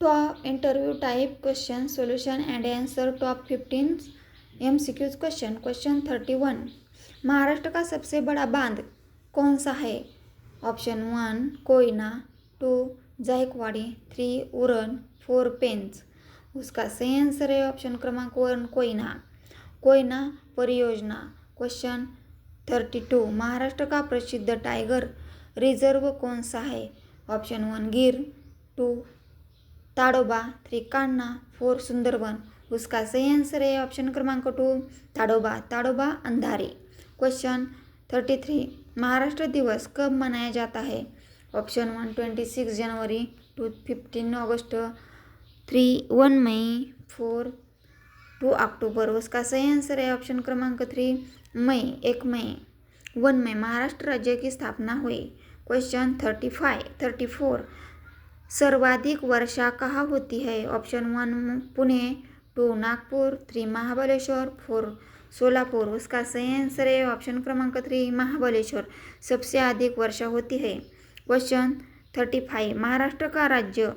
Top interview type question solution and answer top 15 MCQs question. Question 31. Maharashtra का सबसे बड़ा बांध कौन सा है? ऑप्शन 1 कोयना, 2 जायकवाड़ी, 3 उरण, 4 पेंच. उसका सही आंसर है ऑप्शन क्रमांक 1 कोयना. कोयना परियोजना. क्वेश्चन 32. महाराष्ट्र का प्रसिद्ध टाइगर रिजर्व कौन सा है? ऑप्शन 1 गिर, 2 ताडोबा, 3 कान्हा, 4 सुंदरवन. उसका सही आंसर है ऑप्शन क्रमांक 2 ताडोबा. ताडोबा अंधारी. क्वेश्चन 33. महाराष्ट्र दिवस कब मनाया जाता है? ऑप्शन 1 26 जनवरी, 2 15 अगस्त, 3 1 मई, 4 2 अक्टूबर. उसका सही आंसर है ऑप्शन क्रमांक 3 मई. 1 मई 1 मई महाराष्ट्र राज्य की स्थापना हुई. क्वेश्चन 34. सर्वाधिक वर्षा कहाँ होती है? ऑप्शन 1 पुणे, 2 नागपुर, 3 महाबलेश्वर, 4 सोलापुर. उसका सही आंसर है ऑप्शन क्रमांक 3 महाबलेश्वर. सबसे अधिक वर्षा होती है. क्वेश्चन 35. महाराष्ट्र का राज्य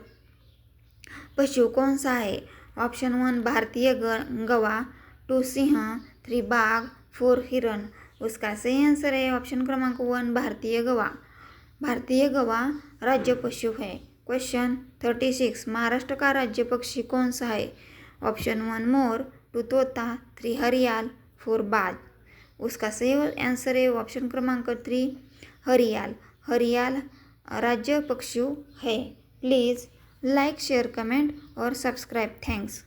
पशु कौन सा है? ऑप्शन 1 भारतीय गवा, 2 सिंह, 3 बाघ, 4 हिरण. उसका सही आंसर है ऑप्शन क्रमांक 1 भारतीय गवा. भारतीय गवा राज्य पशु है. क्वेश्चन 36. महाराष्ट्र का राज्य पक्षी कौन सा है? ऑप्शन 1 मोर, 2 तोता, 3 हरियाल, 4 बाज. उसका सही आंसर है ऑप्शन क्रमांक 3 हरियाल. हरियाल राज्य पक्षी है. प्लीज़ लाइक शेयर कमेंट और सब्सक्राइब. थैंक्स.